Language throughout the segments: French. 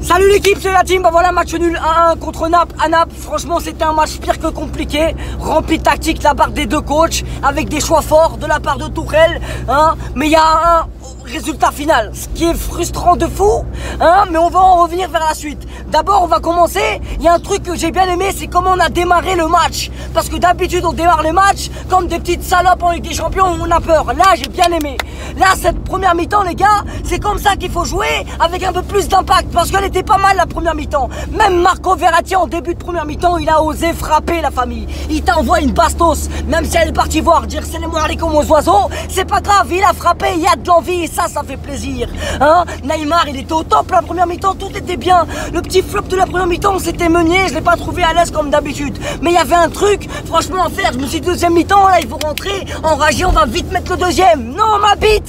Salut l'équipe, c'est la team. Bah voilà, match nul 1-1 contre Naples à Naples. Franchement, c'était un match pire que compliqué, rempli de tactique de la part des deux coachs, avec des choix forts de la part de Tuchel, hein. Mais il y a un résultat final, ce qui est frustrant de fou, hein. Mais on va en revenir vers la suite. D'abord, on va commencer. Il y a un truc que j'ai bien aimé, c'est comment on a démarré le match. Parce que d'habitude, on démarre le match comme des petites salopes en Ligue des Champions où on a peur. Là, j'ai bien aimé. Là, cette première mi-temps, les gars, c'est comme ça qu'il faut jouer, avec un peu plus d'impact, parce qu'elle était pas mal la première mi-temps. Même Marco Verratti, en début de première mi-temps, il a osé frapper la famille. Il t'envoie une bastos, même si elle est partie voir, dire c'est les moirés comme aux oiseaux, c'est pas grave, il a frappé, il y a de l'envie, et ça fait plaisir. Hein, Neymar, il était au top la première mi-temps, tout était bien. Le petit flop de la première mi-temps, on s'était mené, je l'ai pas trouvé à l'aise comme d'habitude. Mais il y avait un truc, franchement, à faire. Je me suis dit, deuxième mi-temps, là, il faut rentrer, enragé, on va vite mettre le deuxième. Non, ma bite.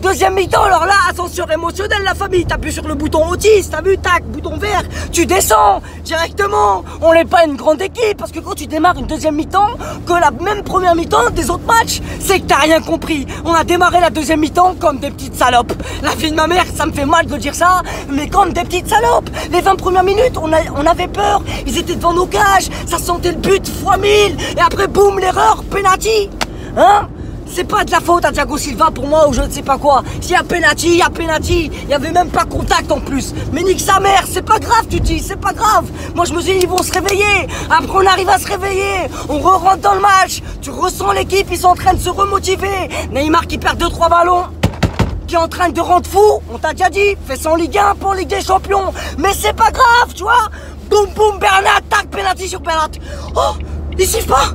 Deuxième mi-temps, alors là, ascenseur émotionnel, la famille. T'appuies sur le bouton autiste, t'as vu, tac, bouton vert, tu descends directement. On n'est pas une grande équipe, parce que quand tu démarres une deuxième mi-temps, que la même première mi-temps des autres matchs, c'est que t'as rien compris. On a démarré la deuxième mi-temps comme des petites salopes. La fille de ma mère, ça me fait mal de dire ça, mais comme des petites salopes. Les 20 premières minutes, on avait peur, ils étaient devant nos cages, ça sentait le but fois 1000, et après, boum, l'erreur, penalty. Hein? C'est pas de la faute à Thiago Silva pour moi ou je ne sais pas quoi. S'il y a penalty, il y a penalty. Il y avait même pas contact en plus. Mais nique sa mère, c'est pas grave, tu dis, c'est pas grave. Moi je me suis dit, ils vont se réveiller. Après on arrive à se réveiller. On rentre dans le match. Tu ressens l'équipe, ils sont en train de se remotiver. Neymar qui perd 2-3 ballons, qui est en train de rendre fou. On t'a déjà dit, fais ça en Ligue 1 pour Ligue des Champions. Mais c'est pas grave, tu vois. Boum boum, Bernat, tac, penalty sur penalty. Oh, il siffle pas.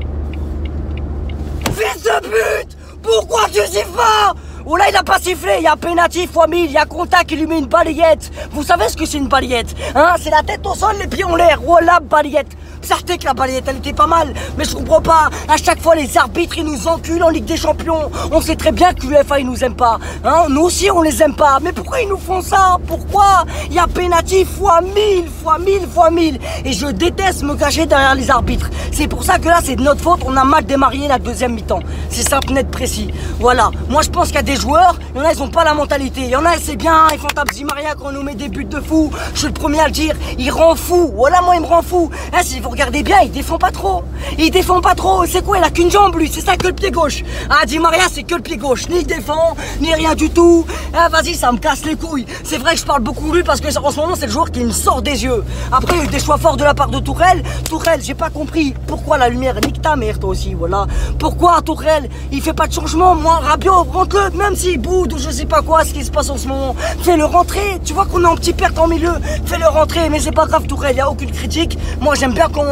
Fils de pute! Pourquoi tu siffles pas? Oh là, il a pas sifflé, il y a penalty fois 1000, il y a contact qui lui met une balayette. Vous savez ce que c'est une balayette? Hein? C'est la tête au sol, les pieds en l'air. Oh là, balayette. Certes que la balayette, elle était pas mal, mais je comprends pas. À chaque fois, les arbitres, ils nous enculent en Ligue des Champions. On sait très bien que l'UEFA, ils nous aiment pas. Hein? Nous aussi, on les aime pas. Mais pourquoi ils nous font ça? Pourquoi? Il y a penalty fois 1000, fois 1000, fois 1000. Et je déteste me cacher derrière les arbitres. C'est pour ça que là, c'est de notre faute. On a mal démarré la deuxième mi-temps. C'est simple, net, précis. Voilà. Moi, je pense qu'il y a des joueurs, il y en a, ils ont pas la mentalité. Il y en a, c'est bien, ils font taper Di Maria quand on nous met des buts de fou. Je suis le premier à le dire. Il rend fou. Voilà, moi, il me rend fou. Hein, si vous regardez bien, il défend pas trop. Il défend pas trop. C'est quoi? Il a qu'une jambe, lui. C'est ça que le pied gauche. Ah, Di Maria, c'est que le pied gauche. Ni il défend, ni rien du tout. Ah, vas-y, ça me casse les couilles. C'est vrai que je parle beaucoup de lui parce que en ce moment, c'est le joueur qui me sort des yeux. Après, il y a eu des choix forts de la part de Tuchel. Tuchel, j'ai pas compris pourquoi la lumière. Nique ta mère, toi aussi, voilà. Pourquoi Tuchel, il fait pas de changement? Moi, Rabiot, rentre-le, même s'il boude ou je sais pas quoi, ce qui se passe en ce moment. Fais-le rentrer. Tu vois qu'on est en petit perte en milieu. Fais-le rentrer, mais c'est pas grave, Tuchel, y a aucune critique. Moi, j'aime bien comment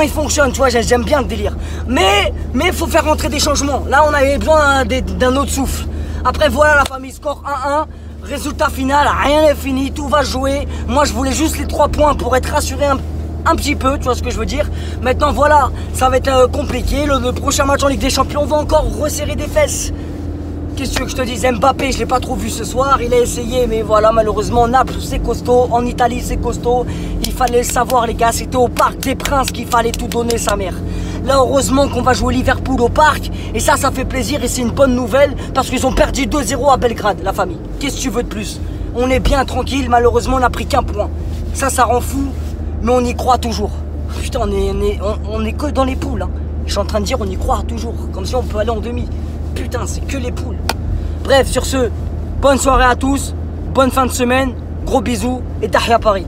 il fonctionne, tu vois, j'aime bien le délire. Mais faut faire rentrer des changements. Là, on avait besoin d'un autre souffle. Après, voilà la famille, score 1-1. Résultat final, rien n'est fini, tout va jouer. Moi, je voulais juste les 3 points pour être rassuré un petit peu, tu vois ce que je veux dire. Maintenant, voilà, ça va être compliqué. Le prochain match en Ligue des Champions, on va encore resserrer des fesses. Qu'est-ce que tu veux que je te dise? Mbappé, je l'ai pas trop vu ce soir, il a essayé, mais voilà, malheureusement, Naples, c'est costaud, en Italie, c'est costaud. Il fallait le savoir, les gars, c'était au Parc des Princes qu'il fallait tout donner, sa mère. Là, heureusement qu'on va jouer Liverpool au Parc, et ça fait plaisir, et c'est une bonne nouvelle, parce qu'ils ont perdu 2-0 à Belgrade, la famille. Qu'est-ce que tu veux de plus? On est bien tranquille, malheureusement, on n'a pris qu'un point. Ça rend fou, mais on y croit toujours. Putain, on est que dans les poules, hein. Je suis en train de dire, on y croit toujours, comme si on peut aller en demi. Putain, c'est que les poules. Bref, sur ce, bonne soirée à tous, bonne fin de semaine, gros bisous et Tahia Paris.